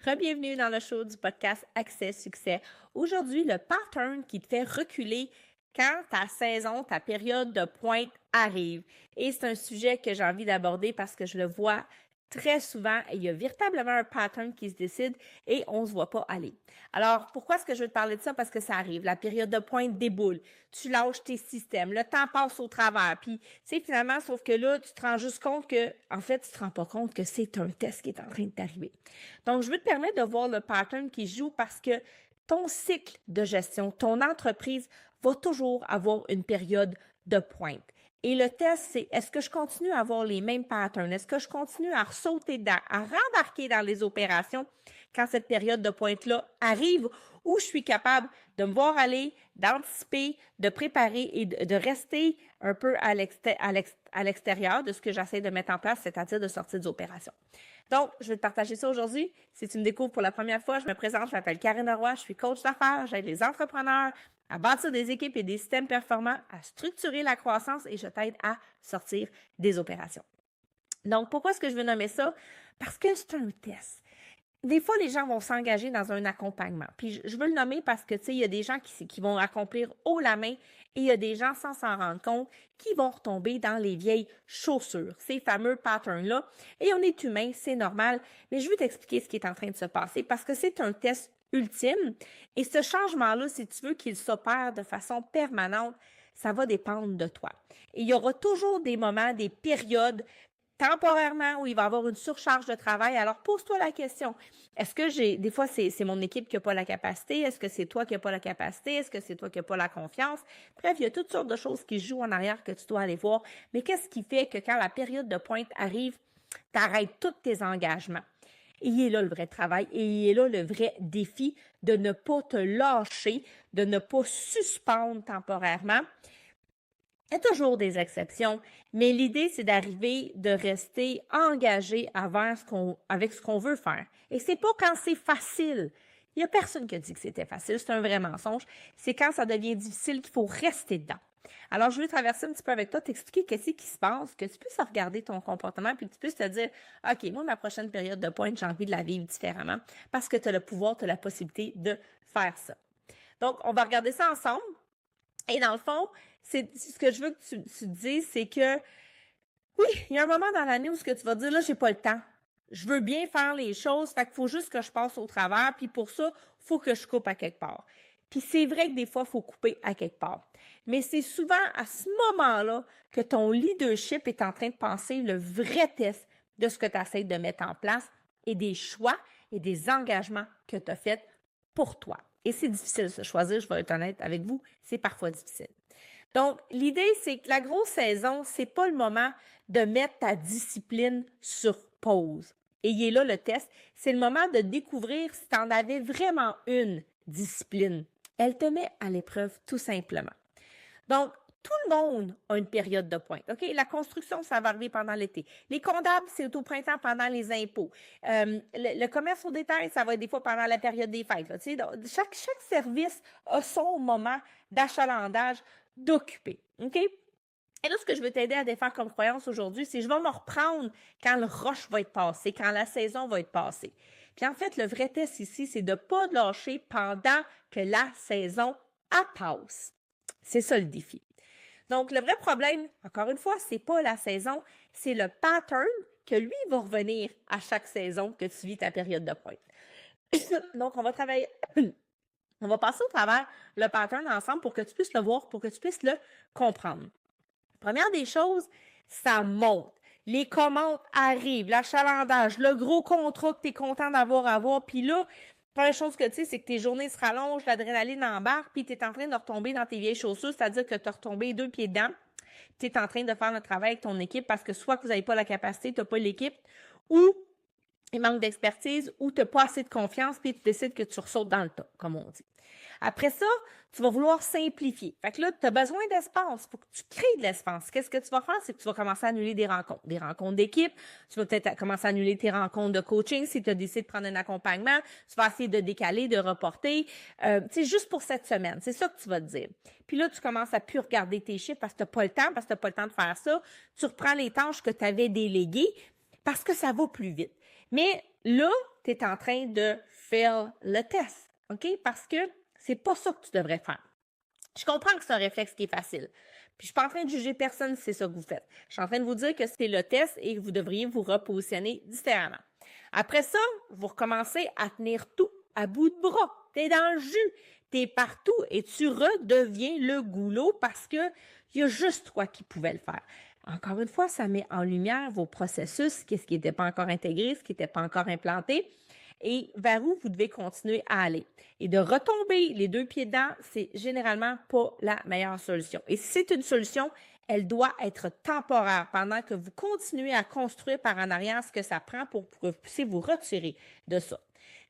Rebienvenue dans le show du podcast Accès Succès. Aujourd'hui, le pattern qui te fait reculer quand ta saison, ta période de pointe arrive. Et c'est un sujet que j'ai envie d'aborder parce que je le vois très souvent. Il y a véritablement un pattern qui se décide et on ne se voit pas aller. Alors, pourquoi est-ce que je veux te parler de ça? Parce que ça arrive. La période de pointe déboule. Tu lâches tes systèmes. Le temps passe au travers. Puis, tu sais, finalement, sauf que là, tu te rends juste compte que, en fait, tu te rends pas compte que c'est un test qui est en train de t'arriver. Donc, je veux te permettre de voir le pattern qui joue parce que ton cycle de gestion, ton entreprise va toujours avoir une période de pointe. Et le test, c'est est-ce que je continue à avoir les mêmes patterns? Est-ce que je continue à sauter dedans, à rembarquer dans les opérations quand cette période de pointe-là arrive ou je suis capable de me voir aller, d'anticiper, de préparer et de rester un peu à l'extérieur de ce que j'essaie de mettre en place, c'est-à-dire de sortir des opérations. Donc, je vais te partager ça aujourd'hui. Si tu me découvres pour la première fois, je me présente, je m'appelle Karine Roy, je suis coach d'affaires, j'aide les entrepreneurs à bâtir des équipes et des systèmes performants, à structurer la croissance et je t'aide à sortir des opérations. Donc, pourquoi est-ce que je veux nommer ça? Parce que c'est un test. Des fois, les gens vont s'engager dans un accompagnement. Puis, je veux le nommer parce que, tu sais, il y a des gens qui vont accomplir haut la main et il y a des gens, sans s'en rendre compte, qui vont retomber dans les vieilles chaussures, ces fameux patterns-là. Et on est humain, c'est normal, mais je veux t'expliquer ce qui est en train de se passer parce que c'est un test ultime. Et ce changement-là, si tu veux qu'il s'opère de façon permanente, ça va dépendre de toi. Et il y aura toujours des moments, des périodes temporairement où il va y avoir une surcharge de travail. Alors, pose-toi la question. Est-ce que des fois, c'est mon équipe qui n'a pas la capacité? Est-ce que c'est toi qui n'as pas la capacité? Est-ce que c'est toi qui n'as pas la confiance? Bref, il y a toutes sortes de choses qui jouent en arrière que tu dois aller voir. Mais qu'est-ce qui fait que quand la période de pointe arrive, tu arrêtes tous tes engagements? Et il est là le vrai travail et il est là le vrai défi de ne pas te lâcher, de ne pas suspendre temporairement. Il y a toujours des exceptions, mais l'idée, c'est d'arriver, de rester engagé avec ce qu'on veut faire. Et c'est pas quand c'est facile. Il n'y a personne qui a dit que c'était facile, c'est un vrai mensonge. C'est quand ça devient difficile qu'il faut rester dedans. Alors, je vais traverser un petit peu avec toi, t'expliquer qu'est-ce qui se passe, que tu puisses regarder ton comportement, puis que tu puisses te dire, OK, moi, ma prochaine période de pointe, j'ai envie de la vivre différemment, parce que tu as le pouvoir, tu as la possibilité de faire ça. Donc, on va regarder ça ensemble. Et dans le fond, c'est ce que je veux que tu te dises, c'est que oui, il y a un moment dans l'année où ce que tu vas dire, là, j'ai pas le temps. Je veux bien faire les choses, fait qu'il faut juste que je passe au travers, puis pour ça, il faut que je coupe à quelque part. Puis c'est vrai que des fois, il faut couper à quelque part. Mais c'est souvent à ce moment-là que ton leadership est en train de penser le vrai test de ce que tu essaies de mettre en place et des choix et des engagements que tu as faits pour toi. Et c'est difficile de se choisir, je vais être honnête avec vous, c'est parfois difficile. Donc, l'idée, c'est que la grosse saison, c'est pas le moment de mettre ta discipline sur pause. Et il est là le test, c'est le moment de découvrir si tu en avais vraiment une discipline. Elle te met à l'épreuve tout simplement. Donc, tout le monde a une période de pointe. OK? La construction, ça va arriver pendant l'été. Les comptables, c'est au printemps pendant les impôts. Le commerce au détail, ça va être des fois pendant la période des fêtes. Là, tu sais, donc, chaque service a son moment d'achalandage d'occuper. OK? Et là, ce que je veux t'aider à défaire comme croyance aujourd'hui, c'est que je vais me reprendre quand le rush va être passé, quand la saison va être passée. Puis en fait, le vrai test ici, c'est de ne pas lâcher pendant que la saison passe. C'est ça le défi. Donc, le vrai problème, encore une fois, c'est pas la saison, c'est le pattern que lui va revenir à chaque saison que tu vis ta période de pointe. Donc, on va travailler, on va passer au travers le pattern ensemble pour que tu puisses le voir, pour que tu puisses le comprendre. Première des choses, ça monte. Les commandes arrivent, l'achalandage, le gros contrat que tu es content d'avoir à voir, puis là, première chose que tu sais, c'est que tes journées se rallongent, l'adrénaline embarque, puis tu es en train de retomber dans tes vieilles chaussures, c'est-à-dire que tu as retombé 2 pieds dedans. Tu es en train de faire le travail avec ton équipe parce que soit que vous n'avez pas la capacité, tu n'as pas l'équipe, ou il manque d'expertise, ou tu n'as pas assez de confiance, puis tu décides que tu ressautes dans le tas, comme on dit. Après ça, tu vas vouloir simplifier. Fait que là, tu as besoin d'espace. Il faut que tu crées de l'espace. Qu'est-ce que tu vas faire? C'est que tu vas commencer à annuler des rencontres d'équipe. Tu vas peut-être commencer à annuler tes rencontres de coaching si tu as décidé de prendre un accompagnement. Tu vas essayer de décaler, de reporter. C'est juste pour cette semaine. C'est ça que tu vas te dire. Puis là, tu commences à plus regarder tes chiffres parce que tu n'as pas le temps, de faire ça. Tu reprends les tâches que tu avais déléguées parce que ça va plus vite. Mais là, tu es en train de faire le test, OK? Parce que c'est pas ça que tu devrais faire. Je comprends que c'est un réflexe qui est facile. Puis je suis pas en train de juger personne si c'est ça que vous faites. Je suis en train de vous dire que c'est le test et que vous devriez vous repositionner différemment. Après ça, vous recommencez à tenir tout à bout de bras. T'es dans le jus, t'es partout et tu redeviens le goulot parce que il y a juste toi qui pouvais le faire. Encore une fois, ça met en lumière vos processus, qu'est-ce qui n'était pas encore intégré, ce qui n'était pas encore implanté et vers où vous devez continuer à aller. Et de retomber les deux pieds dedans, c'est généralement pas la meilleure solution. Et si c'est une solution, elle doit être temporaire pendant que vous continuez à construire par en arrière ce que ça prend pour que vous puissiez vous retirer de ça.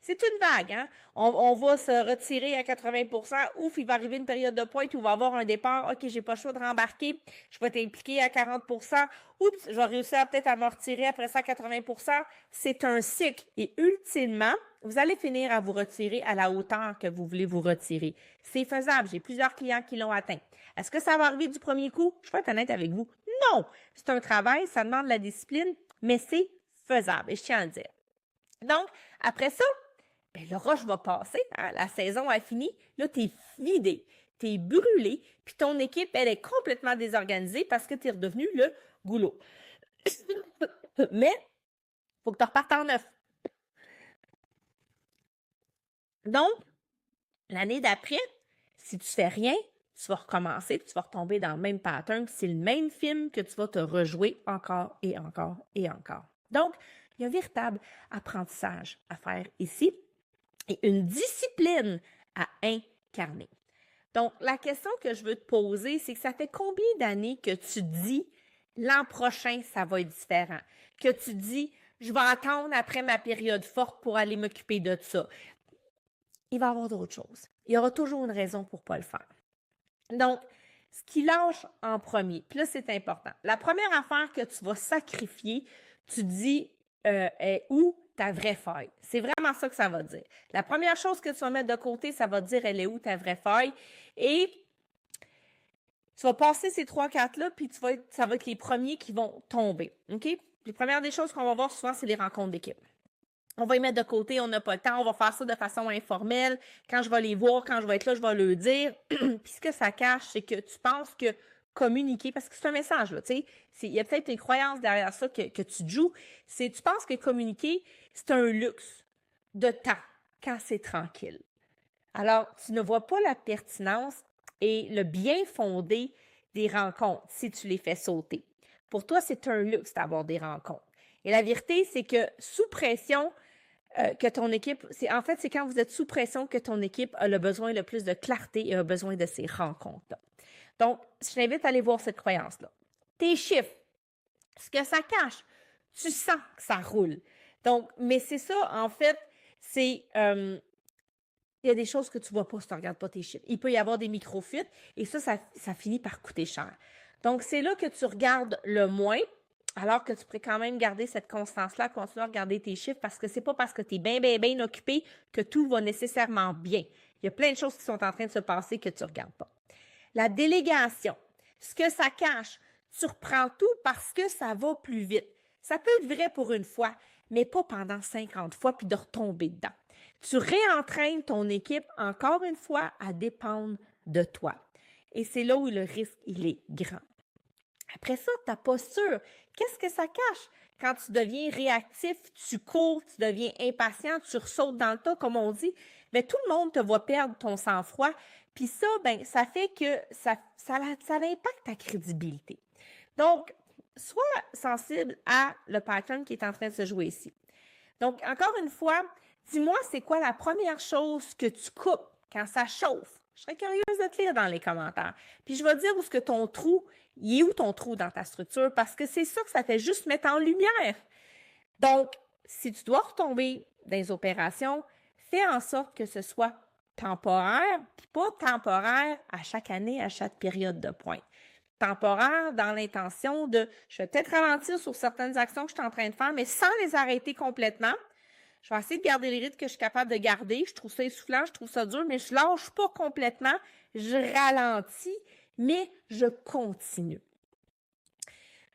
C'est une vague, hein? On va se retirer à 80 %. Ouf, il va arriver une période de pointe où il va y avoir un départ. OK, j'ai pas le choix de rembarquer. Je vais t'impliquer à 40 %. Oups, je vais réussir peut-être à me retirer après ça à 80 %. C'est un cycle. Et ultimement, vous allez finir à vous retirer à la hauteur que vous voulez vous retirer. C'est faisable. J'ai plusieurs clients qui l'ont atteint. Est-ce que ça va arriver du premier coup? Je vais être honnête avec vous. Non! C'est un travail, ça demande de la discipline, mais c'est faisable. Et je tiens à le dire. Donc, après ça, ben, le rush va passer, hein, la saison a fini, là, tu es vidé, tu es brûlé, puis ton équipe, elle est complètement désorganisée parce que tu es redevenu le goulot. Mais, il faut que tu repartes en neuf. Donc, l'année d'après, si tu fais rien, tu vas recommencer, puis tu vas retomber dans le même pattern, c'est le même film que tu vas te rejouer encore et encore et encore. Donc, il y a un véritable apprentissage à faire ici et une discipline à incarner. Donc, la question que je veux te poser, c'est que ça fait combien d'années que tu dis l'an prochain, ça va être différent? Que tu dis, je vais attendre après ma période forte pour aller m'occuper de ça. Il va y avoir d'autres choses. Il y aura toujours une raison pour ne pas le faire. Donc, ce qui lâche en premier, puis là, c'est important. La première affaire que tu vas sacrifier, tu dis est où ta vraie faille. C'est vraiment ça que ça va dire. La première chose que tu vas mettre de côté, ça va dire elle est où ta vraie faille. Et tu vas passer ces 3-4-là, puis ça va être les premiers qui vont tomber. OK? Les premières des choses qu'on va voir souvent, c'est les rencontres d'équipe. On va y mettre de côté, on n'a pas le temps, on va faire ça de façon informelle. Quand je vais les voir, quand je vais être là, je vais le dire. Puis ce que ça cache, c'est que tu penses que communiquer, parce que c'est un message, là, tu sais, il y a peut-être une croyance derrière ça que tu joues, tu penses que communiquer, c'est un luxe de temps quand c'est tranquille. Alors, tu ne vois pas la pertinence et le bien fondé des rencontres si tu les fais sauter. Pour toi, c'est un luxe d'avoir des rencontres. Et la vérité, c'est que sous pression, que ton équipe, c'est quand vous êtes sous pression que ton équipe a le besoin le plus de clarté et a besoin de ces rencontres-là. Donc, je t'invite à aller voir cette croyance-là. Tes chiffres, ce que ça cache, tu sens que ça roule. Donc, mais c'est ça, en fait, c'est... il y a des choses que tu ne vois pas si tu ne regardes pas tes chiffres. Il peut y avoir des micro-fuites et ça finit par coûter cher. Donc, c'est là que tu regardes le moins, alors que tu pourrais quand même garder cette constance-là, continuer à regarder tes chiffres parce que c'est pas parce que tu es bien occupé que tout va nécessairement bien. Il y a plein de choses qui sont en train de se passer que tu ne regardes pas. La délégation, ce que ça cache, tu reprends tout parce que ça va plus vite. Ça peut être vrai pour une fois, mais pas pendant 50 fois puis de retomber dedans. Tu réentraînes ton équipe encore une fois à dépendre de toi. Et c'est là où le risque, il est grand. Après ça, ta posture, qu'est-ce que ça cache? Quand tu deviens réactif, tu cours, tu deviens impatient, tu ressautes dans le tas, comme on dit, bien, tout le monde te voit perdre ton sang-froid. Puis ça, ben, ça fait que ça impacte ta crédibilité. Donc, sois sensible à le pattern qui est en train de se jouer ici. Donc, encore une fois, dis-moi, c'est quoi la première chose que tu coupes quand ça chauffe? Je serais curieuse de te lire dans les commentaires. Puis, je vais dire où est-ce que ton trou, il est où ton trou dans ta structure? Parce que c'est ça que ça fait juste mettre en lumière. Donc, si tu dois retomber dans les opérations, fais en sorte que ce soit temporaire, puis pas temporaire à chaque année, à chaque période de pointe. Temporaire dans l'intention de, je vais peut-être ralentir sur certaines actions que je suis en train de faire, mais sans les arrêter complètement. Je vais essayer de garder les rythmes que je suis capable de garder. Je trouve ça essoufflant, je trouve ça dur, mais je lâche pas complètement. Je ralentis, mais je continue.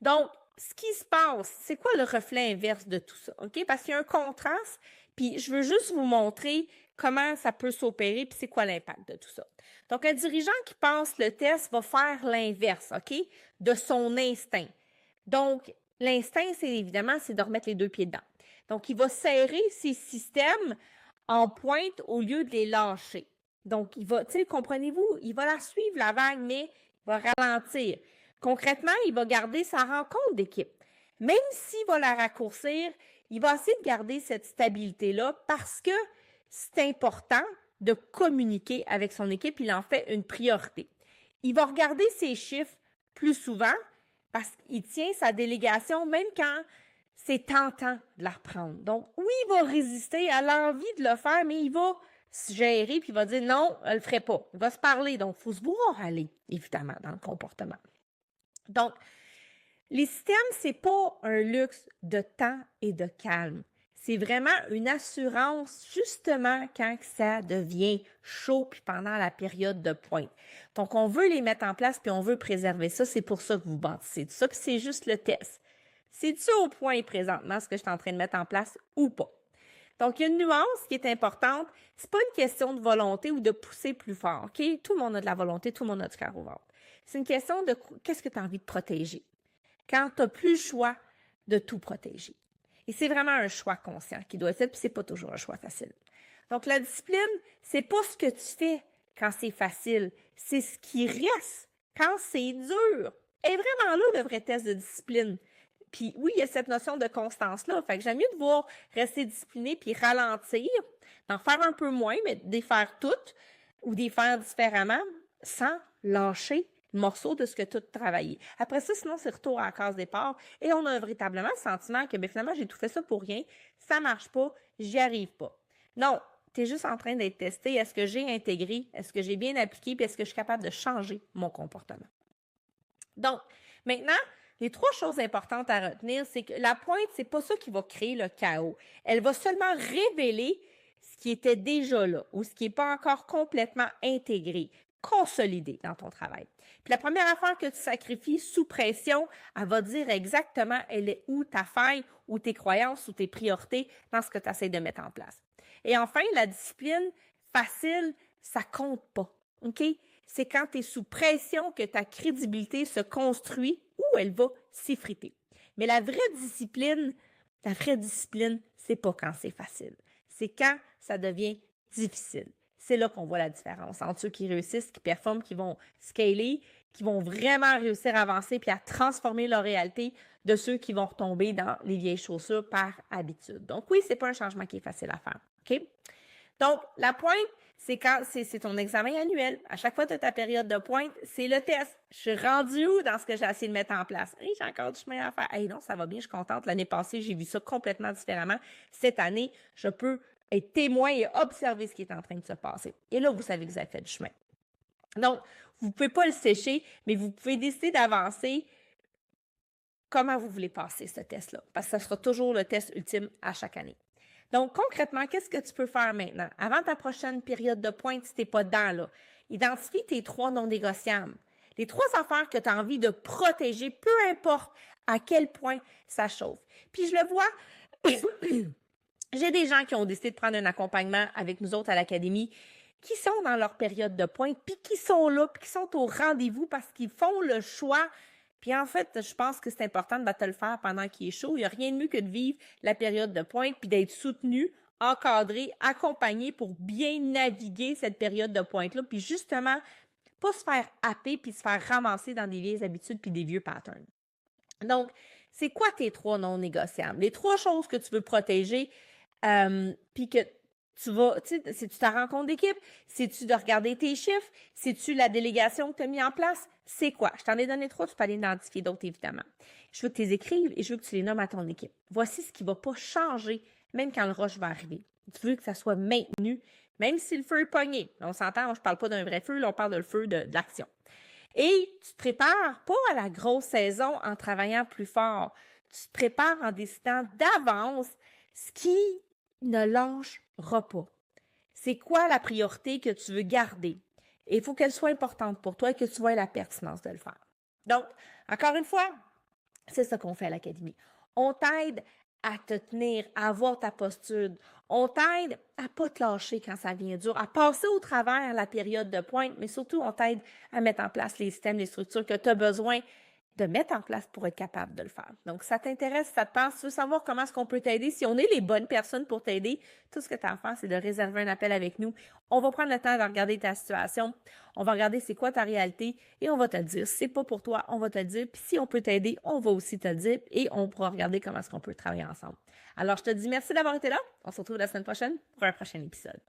Donc, ce qui se passe, c'est quoi le reflet inverse de tout ça, OK? Parce qu'il y a un contraste, puis je veux juste vous montrer comment ça peut s'opérer, puis c'est quoi l'impact de tout ça. Donc, un dirigeant qui passe le test va faire l'inverse, OK? De son instinct. Donc, l'instinct, c'est de remettre les 2 pieds dedans. Donc, il va serrer ses systèmes en pointe au lieu de les lâcher. Donc, il va, comprenez-vous, il va la suivre, la vague, mais il va ralentir. Concrètement, il va garder sa rencontre d'équipe. Même s'il va la raccourcir, il va essayer de garder cette stabilité-là parce que c'est important de communiquer avec son équipe. Il en fait une priorité. Il va regarder ses chiffres plus souvent parce qu'il tient sa délégation même quand c'est tentant de la reprendre. Donc, oui, il va résister à l'envie de le faire, mais il va se gérer puis il va dire non, elle le ferait pas. Il va se parler. Donc, il faut se voir aller, évidemment, dans le comportement. Donc, les systèmes, c'est pas un luxe de temps et de calme. C'est vraiment une assurance, justement, quand ça devient chaud puis pendant la période de pointe. Donc, on veut les mettre en place puis on veut préserver ça. C'est pour ça que vous bâtissez tout ça. Puis c'est juste le test. C'est-tu au point présentement ce que je suis en train de mettre en place ou pas? Donc, il y a une nuance qui est importante. C'est pas une question de volonté ou de pousser plus fort, OK? Tout le monde a de la volonté, tout le monde a du cœur au ventre. C'est une question de qu'est-ce que tu as envie de protéger quand tu n'as plus le choix de tout protéger. Et c'est vraiment un choix conscient qui doit être fait, puis c'est pas toujours un choix facile. Donc, la discipline, c'est pas ce que tu fais quand c'est facile, c'est ce qui reste quand c'est dur. Et vraiment là, le vrai test de discipline. Puis oui, il y a cette notion de constance-là. Fait que j'aime mieux de voir rester discipliné puis ralentir, d'en faire un peu moins, mais de les faire toutes ou de les faire différemment sans lâcher le morceau de ce que tu as travaillé. Après ça, sinon, c'est retour à la case départ et on a véritablement le sentiment que finalement, j'ai tout fait ça pour rien, ça marche pas, j'y arrive pas. Non, tu es juste en train d'être testé. Est-ce que j'ai intégré? Est-ce que j'ai bien appliqué? Puis est-ce que je suis capable de changer mon comportement? Donc, maintenant, les 3 choses importantes à retenir, c'est que la pointe, c'est pas ça qui va créer le chaos. Elle va seulement révéler ce qui était déjà là ou ce qui n'est pas encore complètement intégré, consolidé dans ton travail. Puis la première affaire que tu sacrifies sous pression, elle va dire exactement elle est où ta faille ou tes croyances ou tes priorités dans ce que tu essaies de mettre en place. Et enfin, la discipline facile, ça compte pas. OK? C'est quand tu es sous pression que ta crédibilité se construit ou elle va s'effriter. Mais la vraie discipline, c'est pas quand c'est facile. C'est quand ça devient difficile. C'est là qu'on voit la différence entre ceux qui réussissent, qui performent, qui vont scaler, qui vont vraiment réussir à avancer puis à transformer leur réalité de ceux qui vont retomber dans les vieilles chaussures par habitude. Donc oui, c'est pas un changement qui est facile à faire. OK? Donc, la pointe, c'est quand c'est ton examen annuel. À chaque fois que tu as ta période de pointe, c'est le test. Je suis rendue où dans ce que j'ai essayé de mettre en place? Hey, j'ai encore du chemin à faire. Hey, non, ça va bien, je suis contente. L'année passée, j'ai vu ça complètement différemment. Cette année, je peux être témoin et observer ce qui est en train de se passer. Et là, vous savez que vous avez fait du chemin. Donc, vous ne pouvez pas le sécher, mais vous pouvez décider d'avancer comment vous voulez passer ce test-là. Parce que ça sera toujours le test ultime à chaque année. Donc, concrètement, qu'est-ce que tu peux faire maintenant? Avant ta prochaine période de pointe, si tu n'es pas dedans, là, identifie tes 3 non négociables. Les 3 affaires que tu as envie de protéger, peu importe à quel point ça chauffe. Puis, je le vois, j'ai des gens qui ont décidé de prendre un accompagnement avec nous autres à l'académie, qui sont dans leur période de pointe, puis qui sont là, puis qui sont au rendez-vous parce qu'ils font le choix. Puis en fait, je pense que c'est important de te le faire pendant qu'il est chaud. Il n'y a rien de mieux que de vivre la période de pointe puis d'être soutenu, encadré, accompagné pour bien naviguer cette période de pointe-là. Puis justement, pas se faire happer puis se faire ramasser dans des vieilles habitudes puis des vieux patterns. Donc, c'est quoi tes 3 non négociables? Les 3 choses que tu veux protéger puis que tu vas, tu sais, c'est-tu ta rencontre d'équipe? C'est-tu de regarder tes chiffres? C'est-tu la délégation que tu as mis en place? C'est quoi? Je t'en ai donné 3, tu peux aller identifier d'autres, évidemment. Je veux que tu les écrives et je veux que tu les nommes à ton équipe. Voici ce qui ne va pas changer, même quand le rush va arriver. Tu veux que ça soit maintenu, même si le feu est pogné. On s'entend, je ne parle pas d'un vrai feu, là, on parle de le feu de l'action. Et tu te prépares pas à la grosse saison en travaillant plus fort. Tu te prépares en décidant d'avance ce qui ne lâchera pas. C'est quoi la priorité que tu veux garder? Et il faut qu'elle soit importante pour toi et que tu vois la pertinence de le faire. Donc, encore une fois, C'est ça qu'on fait à l'académie. On t'aide à te tenir, à avoir ta posture. On t'aide à pas te lâcher quand ça vient dur, à passer au travers la période de pointe, mais surtout, on t'aide à mettre en place les systèmes, les structures que tu as besoin de mettre en place pour être capable de le faire. Donc, ça t'intéresse, ça te passe, tu veux savoir comment est-ce qu'on peut t'aider, si on est les bonnes personnes pour t'aider, tout ce que tu as à faire, c'est de réserver un appel avec nous. On va prendre le temps de regarder ta situation, on va regarder c'est quoi ta réalité et on va te le dire. Si c'est pas pour toi, on va te le dire. Puis si on peut t'aider, on va aussi te le dire et on pourra regarder comment est-ce qu'on peut travailler ensemble. Alors, je te dis merci d'avoir été là. On se retrouve la semaine prochaine pour un prochain épisode.